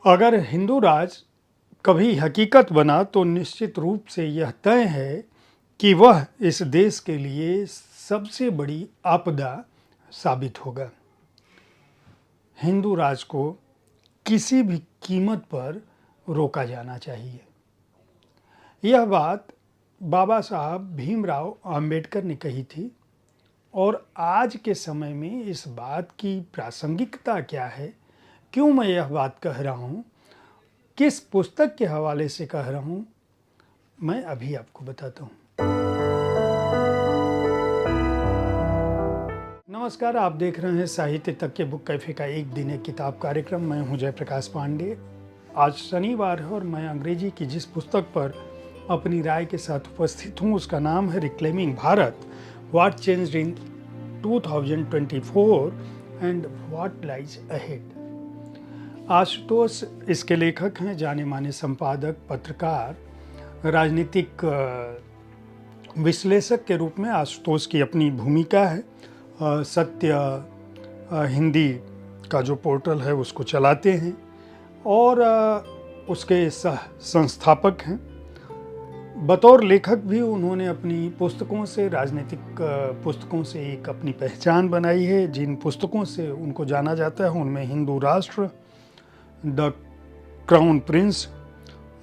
अगर हिंदू राज कभी हकीकत बना तो निश्चित रूप से यह तय है कि वह इस देश के लिए सबसे बड़ी आपदा साबित होगा। हिंदू राज को किसी भी कीमत पर रोका जाना चाहिए। यह बात बाबा साहब भीमराव अंबेडकर ने कही थी और आज के समय में इस बात की प्रासंगिकता क्या है, क्यों मैं यह बात कह रहा हूँ, किस पुस्तक के हवाले से कह रहा हूँ, मैं अभी आपको बताता हूँ। नमस्कार, आप देख रहे हैं साहित्य तक के बुक कैफे का एक दिन एक किताब कार्यक्रम। मैं हूँ जयप्रकाश पांडे। आज शनिवार है और मैं अंग्रेजी की जिस पुस्तक पर अपनी राय के साथ उपस्थित हूँ उसका नाम है reclaiming Bharat, what changed in 2024 and what lies ahead. Ashutosh इसके लेखक हैं, जाने माने संपादक, पत्रकार, राजनीतिक विश्लेषक के रूप में आशुतोष की अपनी भूमिका है। सत्य हिंदी का जो पोर्टल है उसको चलाते हैं और उसके सह संस्थापक हैं। बतौर लेखक भी उन्होंने अपनी पुस्तकों से, राजनीतिक पुस्तकों से एक अपनी पहचान बनाई है। जिन पुस्तकों से उनको जाना जाता है उनमें Hindu Rashtra, the crown prince,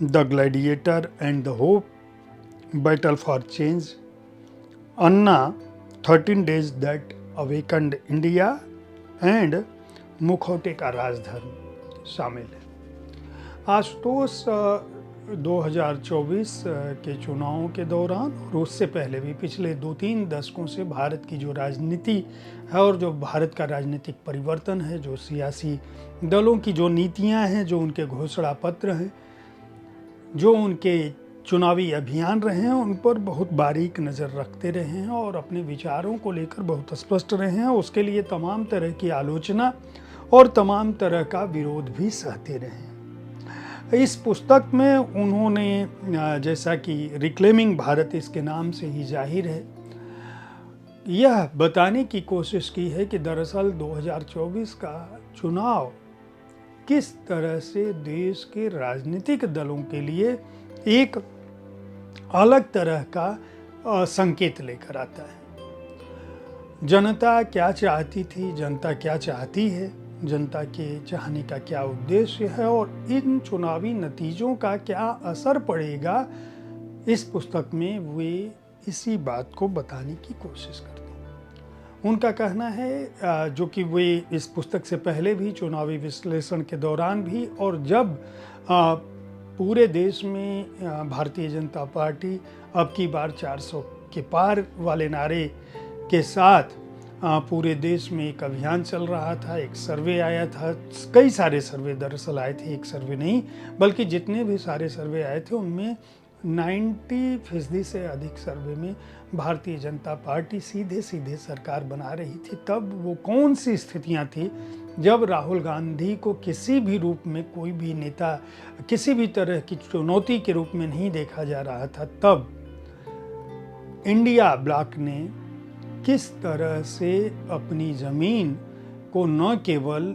the gladiator and the hope, battle for change, Anna, 13 days that awakened India and Mukhaute ka Rajdharma शामिल है। आशुतोष 2024 के चुनावों के दौरान और उससे पहले भी पिछले 2-3 दशकों से भारत की जो राजनीति है और जो भारत का राजनीतिक परिवर्तन है, जो सियासी दलों की जो नीतियां हैं, जो उनके घोषणा पत्र हैं, जो उनके चुनावी अभियान रहे हैं, उन पर बहुत बारीक नज़र रखते रहे हैं और अपने विचारों को लेकर बहुत स्पष्ट रहे हैं। उसके लिए तमाम तरह की आलोचना और तमाम तरह का विरोध भी सहते रहे हैं। इस पुस्तक में उन्होंने, जैसा कि रिक्लेमिंग भारत इसके नाम से ही जाहिर है, यह बताने की कोशिश की है कि दरअसल 2024 का चुनाव किस तरह से देश के राजनीतिक दलों के लिए एक अलग तरह का संकेत लेकर आता है। जनता क्या चाहती थी, जनता क्या चाहती है, जनता के चाहने का क्या उद्देश्य है और इन चुनावी नतीजों का क्या असर पड़ेगा, इस पुस्तक में वे इसी बात को बताने की कोशिश करते हैं। उनका कहना है, जो कि वे इस पुस्तक से पहले भी, चुनावी विश्लेषण के दौरान भी, और जब पूरे देश में भारतीय जनता पार्टी अब की बार 400 के पार वाले नारे के साथ पूरे देश में एक अभियान चल रहा था, एक सर्वे आया था, कई सारे सर्वे दरअसल आए थे, एक सर्वे नहीं बल्कि जितने भी सारे सर्वे आए थे उनमें 90% से अधिक सर्वे में भारतीय जनता पार्टी सीधे सीधे सरकार बना रही थी। तब वो कौन सी स्थितियां थी जब राहुल गांधी को किसी भी रूप में कोई भी नेता किसी भी तरह की चुनौती के रूप में नहीं देखा जा रहा था। तब इंडिया ब्लॉक ने किस तरह से अपनी ज़मीन को न केवल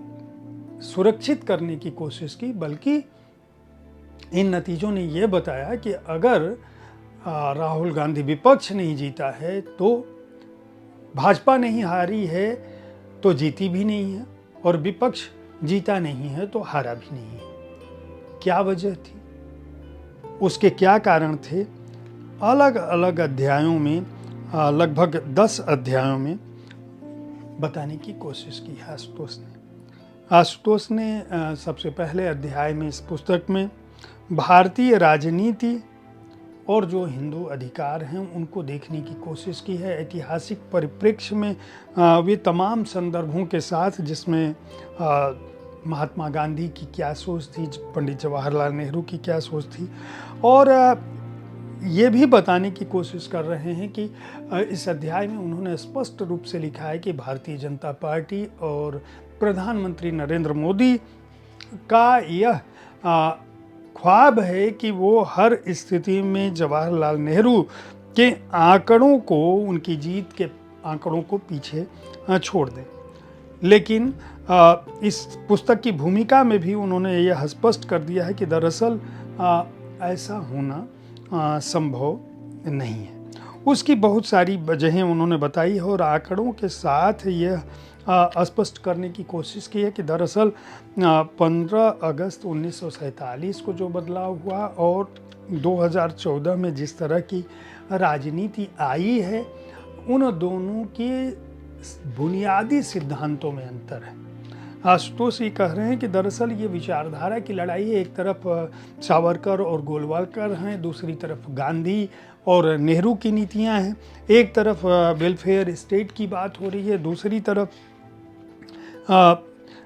सुरक्षित करने की कोशिश की, बल्कि इन नतीजों ने यह बताया कि अगर राहुल गांधी विपक्ष नहीं जीता है तो भाजपा नहीं हारी है तो जीती भी नहीं है, और विपक्ष जीता नहीं है तो हारा भी नहीं है। क्या वजह थी, उसके क्या कारण थे, अलग अलग अध्यायों में, लगभग 10 अध्यायों में बताने की कोशिश की है आशुतोष ने सबसे पहले अध्याय में इस पुस्तक में भारतीय राजनीति और जो हिंदू अधिकार हैं उनको देखने की कोशिश की है ऐतिहासिक परिप्रेक्ष्य में, वे तमाम संदर्भों के साथ, जिसमें महात्मा गांधी की क्या सोच थी, पंडित जवाहरलाल नेहरू की क्या सोच थी, और ये भी बताने की कोशिश कर रहे हैं कि इस अध्याय में उन्होंने स्पष्ट रूप से लिखा है कि भारतीय जनता पार्टी और प्रधानमंत्री नरेंद्र मोदी का यह ख्वाब है कि वो हर स्थिति में जवाहरलाल नेहरू के आंकड़ों को, उनकी जीत के आंकड़ों को पीछे छोड़ दें। लेकिन इस पुस्तक की भूमिका में भी उन्होंने यह स्पष्ट कर दिया है कि दरअसल ऐसा होना संभव नहीं है। उसकी बहुत सारी वजहें उन्होंने बताई है और आंकड़ों के साथ यह स्पष्ट करने की कोशिश की है कि दरअसल 15 अगस्त 1947 को जो बदलाव हुआ और 2014 में जिस तरह की राजनीति आई है, उन दोनों के बुनियादी सिद्धांतों में अंतर है। आशुतोष ये कह रहे हैं कि दरअसल ये विचारधारा की लड़ाई है। एक तरफ सावरकर और गोलवालकर हैं, दूसरी तरफ गांधी और नेहरू की नीतियां हैं। एक तरफ वेलफेयर स्टेट की बात हो रही है, दूसरी तरफ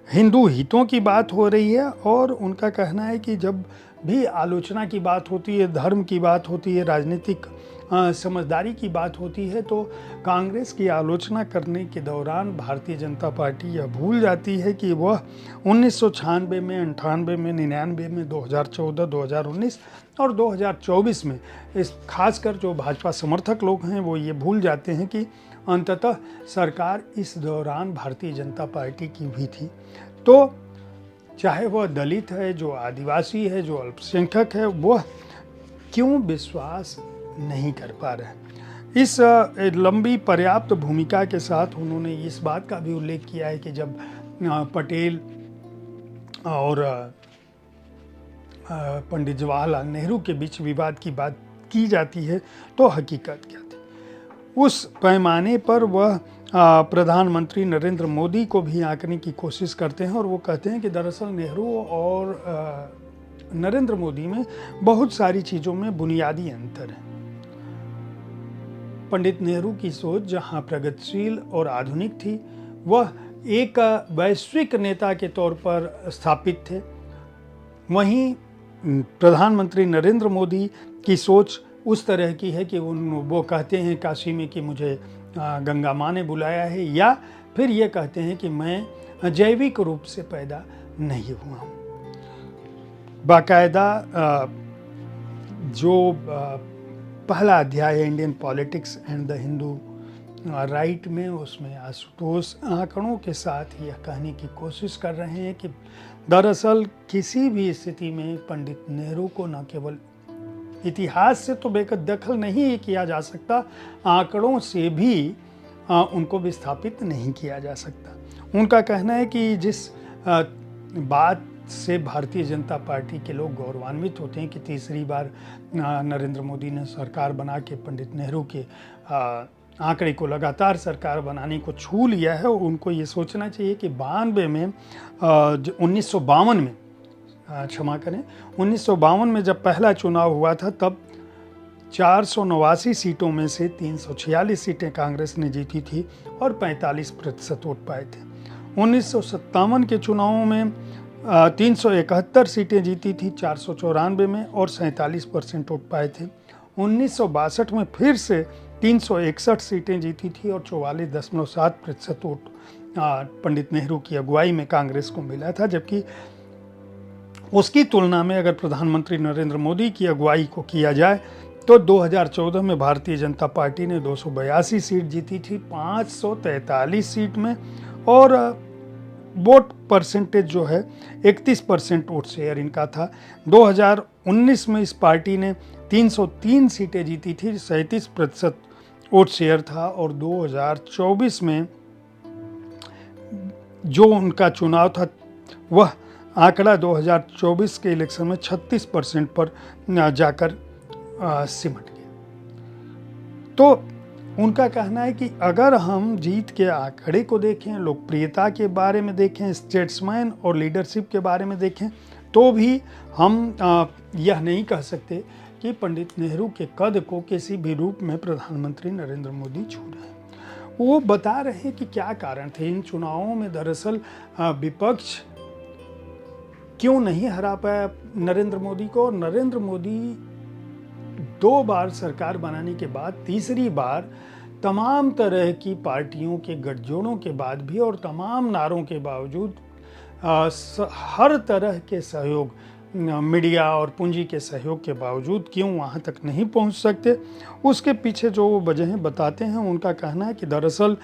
हिंदू हितों की बात हो रही है। और उनका कहना है कि जब भी आलोचना की बात होती है, धर्म की बात होती है, राजनीतिक समझदारी की बात होती है, तो कांग्रेस की आलोचना करने के दौरान भारतीय जनता पार्टी यह भूल जाती है कि वह 1996 में, 98 में, 99 में, 2014, 2019 और 2024 में इस खासकर जो भाजपा समर्थक लोग हैं वो ये भूल जाते हैं कि अंततः सरकार इस दौरान भारतीय जनता पार्टी की भी थी। तो चाहे वह दलित है, जो आदिवासी है, जो अल्पसंख्यक है, वह क्यों विश्वास नहीं कर पा रहे। इस लंबी पर्याप्त भूमिका के साथ उन्होंने इस बात का भी उल्लेख किया है कि जब पटेल और पंडित जवाहरलाल नेहरू के बीच विवाद की बात की जाती है तो हकीकत क्या थी। उस पैमाने पर वह प्रधानमंत्री नरेंद्र मोदी को भी आंकने की कोशिश करते हैं और वो कहते हैं कि दरअसल नेहरू और नरेंद्र मोदी में बहुत सारी चीज़ों में बुनियादी अंतर है। पंडित नेहरू की सोच जहां प्रगतिशील और आधुनिक थी, वह एक वैश्विक नेता के तौर पर स्थापित थे। वहीं प्रधानमंत्री नरेंद्र मोदी की सोच उस तरह की है कि वो कहते हैं काशी में कि मुझे गंगा माँ ने बुलाया है, या फिर ये कहते हैं कि मैं जैविक रूप से पैदा नहीं हुआ हूँ। बाकायदा जो पहला अध्याय है Indian politics and the Hindu right में, उसमें आशुतोष आंकड़ों के साथ यह कहने की कोशिश कर रहे हैं कि दरअसल किसी भी स्थिति में पंडित नेहरू को न केवल इतिहास से तो बेदखल नहीं किया जा सकता, आंकड़ों से भी उनको विस्थापित नहीं किया जा सकता। उनका कहना है कि जिस बात से भारतीय जनता पार्टी के लोग गौरवान्वित होते हैं कि तीसरी बार नरेंद्र मोदी ने सरकार बना के पंडित नेहरू के आंकड़े को लगातार सरकार बनाने को छू लिया है, और उनको ये सोचना चाहिए कि 92 में 1952 में क्षमा करें 1952 में जब पहला चुनाव हुआ था, तब 489 सीटों में से 346 सीटें कांग्रेस ने जीती थी और 45% वोट पाए थे। 1957 के चुनावों में 371 सीटें जीती थी 494 में और 47% वोट पाए थे। 1962 में फिर से 361 सीटें जीती थी और 44.7% वोट पंडित नेहरू की अगुवाई में कांग्रेस को मिला था, जबकि उसकी तुलना में अगर प्रधानमंत्री नरेंद्र मोदी की अगुवाई को किया जाए तो 2014 में भारतीय जनता पार्टी ने 282 सीट जीती थी 543 सीट में, और वोट परसेंटेज जो है 31% वोट शेयर इनका था। 2019 में इस पार्टी ने 303 सीटें जीती थी, 37% वोट शेयर था, और 2024 में जो उनका चुनाव था वह आंकड़ा 2024 के इलेक्शन में 36% पर जाकर सिमट गया। तो उनका कहना है कि अगर हम जीत के आंकड़े को देखें, लोकप्रियता के बारे में देखें, स्टेट्समैन और लीडरशिप के बारे में देखें, तो भी हम यह नहीं कह सकते कि पंडित नेहरू के कद को किसी भी रूप में प्रधानमंत्री नरेंद्र मोदी छू रहे हैं। वो बता रहे हैं कि क्या कारण थे इन चुनावों में। दरअसल विपक्ष क्यों नहीं हरा पाया नरेंद्र मोदी को। नरेंद्र मोदी 2 बार सरकार बनाने के बाद तीसरी बार तमाम तरह की पार्टियों के गठजोड़ों के बाद भी और तमाम नारों के बावजूद हर तरह के सहयोग मीडिया और पूंजी के सहयोग के बावजूद क्यों वहाँ तक नहीं पहुँच सकते। उसके पीछे जो वो वजहें बताते हैं, उनका कहना है कि दरअसल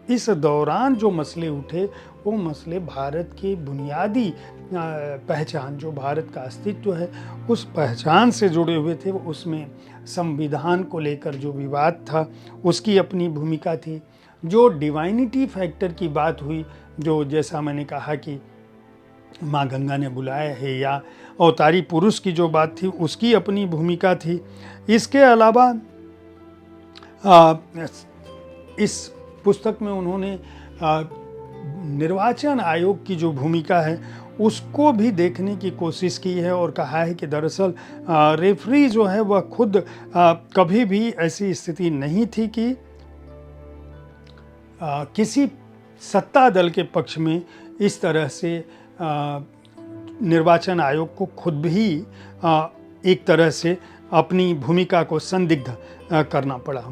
इस दौरान जो मसले उठे वो मसले भारत की बुनियादी पहचान, जो भारत का अस्तित्व है उस पहचान से जुड़े हुए थे। उसमें संविधान को लेकर जो विवाद था उसकी अपनी भूमिका थी। जो डिवाइनिटी फैक्टर की बात हुई, जो जैसा मैंने कहा कि माँ गंगा ने बुलाया है, या अवतारी पुरुष की जो बात थी उसकी अपनी भूमिका थी। इसके अलावा इस पुस्तक में उन्होंने निर्वाचन आयोग की जो भूमिका है उसको भी देखने की कोशिश की है और कहा है कि दरअसल रेफरी जो है वह खुद कभी भी ऐसी स्थिति नहीं थी कि किसी सत्ता दल के पक्ष में इस तरह से निर्वाचन आयोग को खुद भी एक तरह से अपनी भूमिका को संदिग्ध करना पड़ा।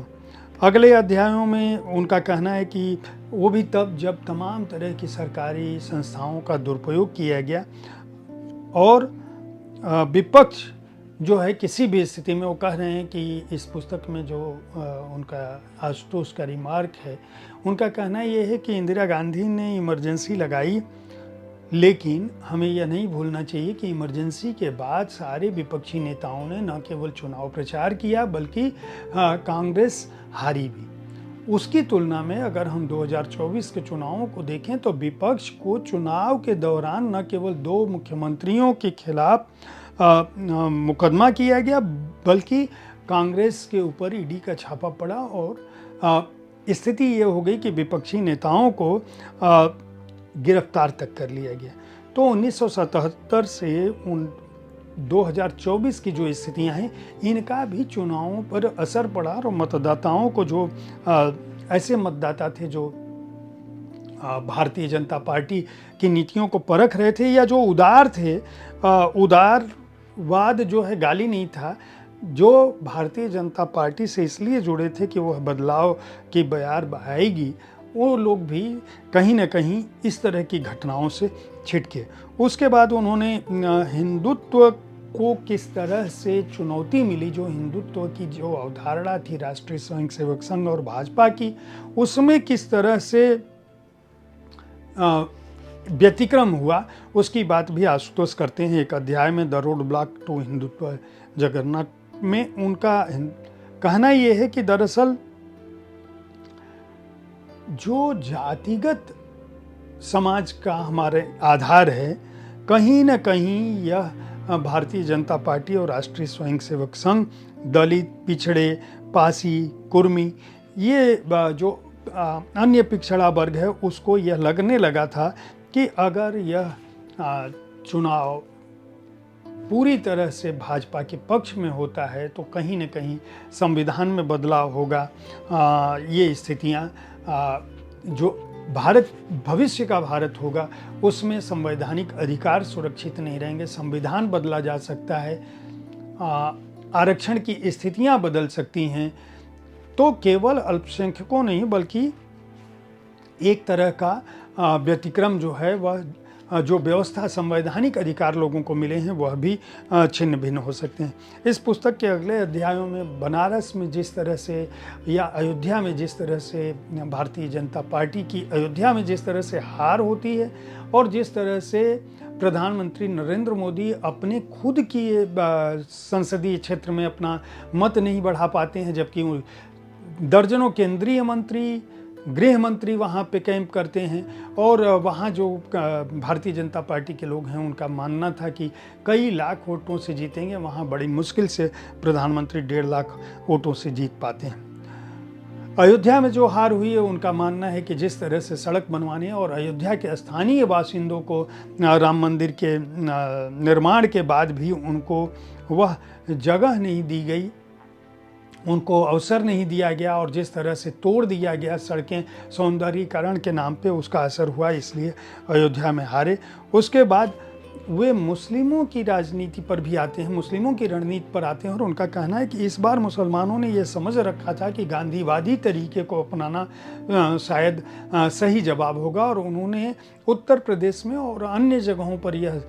अगले अध्यायों में उनका कहना है कि वो भी तब जब तमाम तरह की सरकारी संस्थाओं का दुरुपयोग किया गया और विपक्ष जो है किसी भी स्थिति में, वो कह रहे हैं कि इस पुस्तक में जो उनका आशुतोष का रिमार्क है, उनका कहना ये है कि इंदिरा गांधी ने इमरजेंसी लगाई, लेकिन हमें यह नहीं भूलना चाहिए कि इमरजेंसी के बाद सारे विपक्षी नेताओं ने न केवल चुनाव प्रचार किया बल्कि कांग्रेस हारी भी। उसकी तुलना में अगर हम 2024 के चुनावों को देखें तो विपक्ष को चुनाव के दौरान न केवल 2 मुख्यमंत्रियों के खिलाफ मुकदमा किया गया बल्कि कांग्रेस के ऊपर ईडी का छापा पड़ा और स्थिति ये हो गई कि विपक्षी नेताओं को गिरफ्तार तक कर लिया गया। तो 1977 से 2024 की जो स्थितियां हैं इनका भी चुनावों पर असर पड़ा और मतदाताओं को जो ऐसे मतदाता थे जो भारतीय जनता पार्टी की नीतियों को परख रहे थे या जो उदार थे, उदारवाद जो है गाली नहीं था, जो भारतीय जनता पार्टी से इसलिए जुड़े थे कि वह बदलाव की बयार बहाएगी, वो लोग भी कहीं ना कहीं इस तरह की घटनाओं से छिटके। उसके बाद उन्होंने हिंदुत्व को किस तरह से चुनौती मिली, जो हिंदुत्व की जो अवधारणा थी राष्ट्रीय स्वयंसेवक संघ और भाजपा की, उसमें किस तरह से व्यतिक्रम हुआ, उसकी बात भी आशुतोष करते हैं एक अध्याय में, the road block to Hindutva Jagannath में। उनका कहना यह है कि दरअसल जो जातिगत समाज का हमारे आधार है, कहीं न कहीं यह भारतीय जनता पार्टी और राष्ट्रीय स्वयंसेवक संघ, दलित, पिछड़े, पासी, कुर्मी, ये जो अन्य पिछड़ा वर्ग है उसको यह लगने लगा था कि अगर यह चुनाव पूरी तरह से भाजपा के पक्ष में होता है तो कहीं न कहीं संविधान में बदलाव होगा। ये स्थितियाँ जो भारत भविष्य का भारत होगा उसमें संवैधानिक अधिकार सुरक्षित नहीं रहेंगे, संविधान बदला जा सकता है, आरक्षण की स्थितियां बदल सकती हैं। तो केवल अल्पसंख्यकों नहीं बल्कि एक तरह का व्यतिक्रम जो है वह जो व्यवस्था संवैधानिक अधिकार लोगों को मिले हैं वह भी छिन्न भिन्न हो सकते हैं। इस पुस्तक के अगले अध्यायों में बनारस में जिस तरह से या अयोध्या में जिस तरह से भारतीय जनता पार्टी की अयोध्या में जिस तरह से हार होती है और जिस तरह से प्रधानमंत्री नरेंद्र मोदी अपने खुद की संसदीय क्षेत्र में अपना मत नहीं बढ़ा पाते हैं, जबकि दर्जनों केंद्रीय मंत्री, गृह मंत्री वहाँ पे कैंप करते हैं और वहाँ जो भारतीय जनता पार्टी के लोग हैं उनका मानना था कि कई लाख वोटों से जीतेंगे, वहाँ बड़ी मुश्किल से प्रधानमंत्री 1.5 लाख वोटों से जीत पाते हैं। अयोध्या में जो हार हुई है उनका मानना है कि जिस तरह से सड़क बनवाने और अयोध्या के स्थानीय बासिंदों को राम मंदिर के निर्माण के बाद भी उनको वह जगह नहीं दी गई, उनको अवसर नहीं दिया गया और जिस तरह से तोड़ दिया गया सड़कें सौंदर्यीकरण के नाम पे, उसका असर हुआ, इसलिए अयोध्या में हारे। उसके बाद वे मुस्लिमों की राजनीति पर भी आते हैं, मुस्लिमों की रणनीति पर आते हैं और उनका कहना है कि इस बार मुसलमानों ने यह समझ रखा था कि गांधीवादी तरीके को अपनाना शायद सही जवाब होगा, और उन्होंने उत्तर प्रदेश में और अन्य जगहों पर यह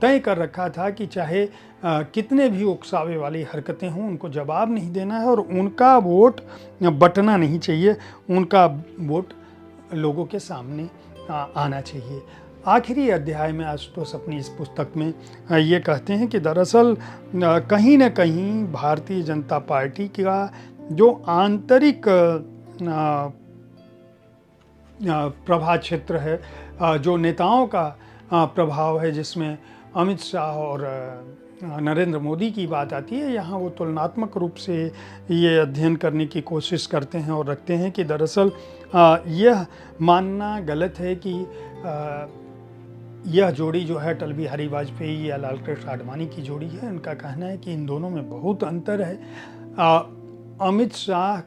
तय कर रखा था कि चाहे कितने भी उकसावे वाली हरकतें हों, उनको जवाब नहीं देना है और उनका वोट बंटना नहीं चाहिए, उनका वोट लोगों के सामने आना चाहिए। आखिरी अध्याय में आशुतोष अपनी इस पुस्तक में ये कहते हैं कि दरअसल कहीं न कहीं भारतीय जनता पार्टी का जो आंतरिक प्रभाव क्षेत्र है, जो नेताओं का प्रभाव है, जिसमें अमित शाह और नरेंद्र मोदी की बात आती है, यहाँ वो तुलनात्मक रूप से ये अध्ययन करने की कोशिश करते हैं और रखते हैं कि दरअसल यह मानना गलत है कि यह जोड़ी जो है अटल बिहारी वाजपेयी या लाल कृष्ण आडवाणी की जोड़ी है। उनका कहना है कि इन दोनों में बहुत अंतर है। अमित शाह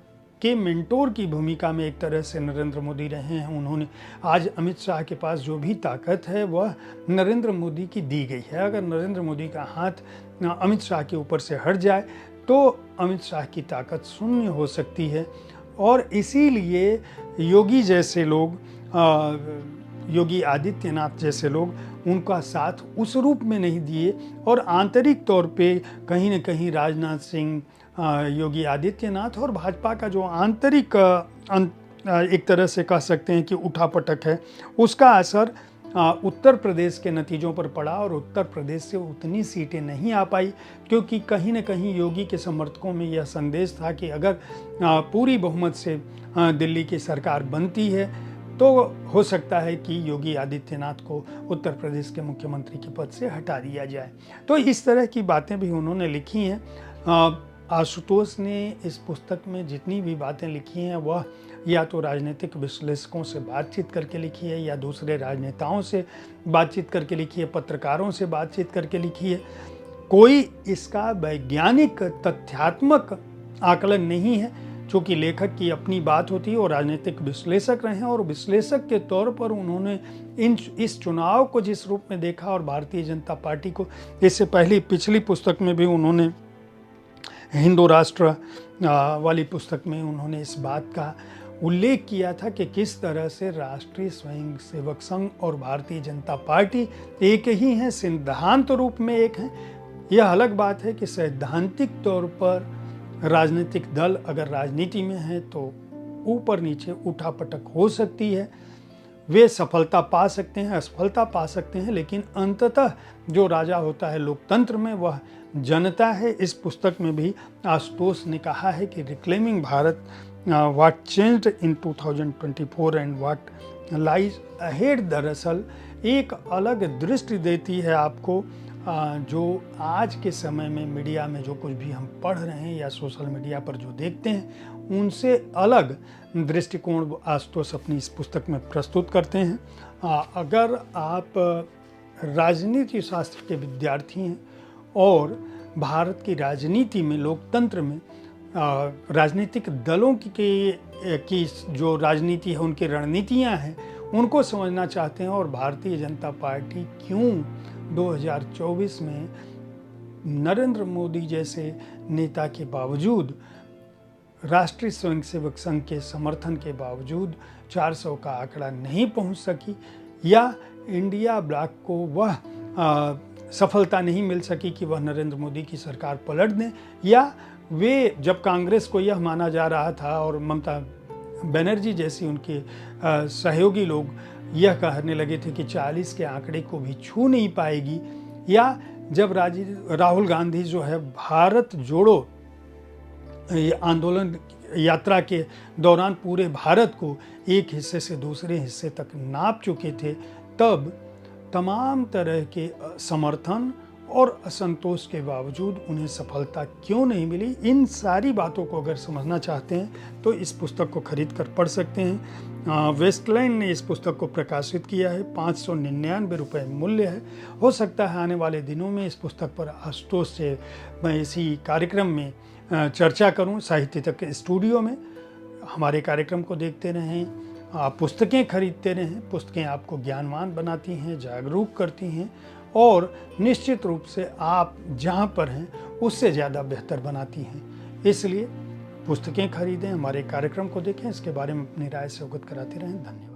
के मेंटोर की भूमिका में एक तरह से नरेंद्र मोदी रहे हैं। उन्होंने आज अमित शाह के पास जो भी ताकत है वह नरेंद्र मोदी की दी गई है। अगर नरेंद्र मोदी का हाथ अमित शाह के ऊपर से हट जाए तो अमित शाह की ताकत शून्य हो सकती है, और इसीलिए योगी जैसे लोग, योगी आदित्यनाथ जैसे लोग उनका साथ उस रूप में नहीं दिए, और आंतरिक तौर पे कहीं न कहीं राजनाथ सिंह, योगी आदित्यनाथ और भाजपा का जो आंतरिक एक तरह से कह सकते हैं कि उठापटक है, उसका असर उत्तर प्रदेश के नतीजों पर पड़ा और उत्तर प्रदेश से उतनी सीटें नहीं आ पाई, क्योंकि कहीं न कहीं योगी के समर्थकों में यह संदेश था कि अगर पूरी बहुमत से दिल्ली की सरकार बनती है तो हो सकता है कि योगी आदित्यनाथ को उत्तर प्रदेश के मुख्यमंत्री के पद से हटा दिया जाए। तो इस तरह की बातें भी उन्होंने लिखी हैं। आशुतोष ने इस पुस्तक में जितनी भी बातें लिखी हैं वह या तो राजनीतिक विश्लेषकों से बातचीत करके लिखी है, या दूसरे राजनेताओं से बातचीत करके लिखी है, पत्रकारों से बातचीत करके लिखी है। कोई इसका वैज्ञानिक तथ्यात्मक आकलन नहीं है, चूँकि लेखक की अपनी बात होती है और राजनीतिक विश्लेषक रहे हैं, और विश्लेषक के तौर पर उन्होंने इस चुनाव को जिस रूप में देखा और भारतीय जनता पार्टी को, इससे पहले पिछली पुस्तक में भी उन्होंने हिंदू राष्ट्र वाली पुस्तक में उन्होंने इस बात का उल्लेख किया था कि किस तरह से राष्ट्रीय स्वयंसेवक संघ और भारतीय जनता पार्टी एक ही हैं, सिद्धांत रूप में एक हैं। यह अलग बात है कि सैद्धांतिक तौर पर राजनीतिक दल अगर राजनीति में है तो ऊपर नीचे उठापटक हो सकती है, वे सफलता पा सकते हैं, असफलता पा सकते हैं, लेकिन अंततः जो राजा होता है लोकतंत्र में वह जनता है। इस पुस्तक में भी आशुतोष ने कहा है कि reclaiming Bharat, what changed in 2024 and what lies ahead, दरअसल एक अलग दृष्टि देती है आपको जो आज के समय में मीडिया में जो कुछ भी हम पढ़ रहे हैं या सोशल मीडिया पर जो देखते हैं उनसे अलग दृष्टिकोण आशुतोष अपनी इस पुस्तक में प्रस्तुत करते हैं। अगर आप राजनीति शास्त्र के विद्यार्थी हैं और भारत की राजनीति में, लोकतंत्र में राजनीतिक दलों की जो राजनीति है, उनकी रणनीतियां हैं, उनको समझना चाहते हैं और भारतीय जनता पार्टी क्यों 2024 में नरेंद्र मोदी जैसे नेता के बावजूद, राष्ट्रीय स्वयंसेवक संघ के समर्थन के बावजूद 400 का आंकड़ा नहीं पहुंच सकी, या इंडिया ब्लॉक को वह सफलता नहीं मिल सकी कि वह नरेंद्र मोदी की सरकार पलट दें, या वे जब कांग्रेस को यह माना जा रहा था और ममता बनर्जी जैसी उनके सहयोगी लोग यह कहने लगे थे कि 40 के आंकड़े को भी छू नहीं पाएगी, या जब राहुल गांधी जो है भारत जोड़ो आंदोलन यात्रा के दौरान पूरे भारत को एक हिस्से से दूसरे हिस्से तक नाप चुके थे, तब तमाम तरह के समर्थन और असंतोष के बावजूद उन्हें सफलता क्यों नहीं मिली। इन सारी बातों को अगर समझना चाहते हैं तो इस पुस्तक को खरीद कर पढ़ सकते हैं। वेस्टलैंड ने इस पुस्तक को प्रकाशित किया है, 599 रुपये मूल्य है। हो सकता है आने वाले दिनों में इस पुस्तक पर आशुतोष से मैं इसी कार्यक्रम में चर्चा करूं, साहित्य तक स्टूडियो में। हमारे कार्यक्रम को देखते रहें, आप पुस्तकें खरीदते रहें। पुस्तकें आपको ज्ञानवान बनाती हैं, जागरूक करती हैं और निश्चित रूप से आप जहाँ पर हैं उससे ज़्यादा बेहतर बनाती हैं। इसलिए पुस्तकें खरीदें, हमारे कार्यक्रम को देखें, इसके बारे में अपनी राय से अवगत कराते रहें। धन्यवाद।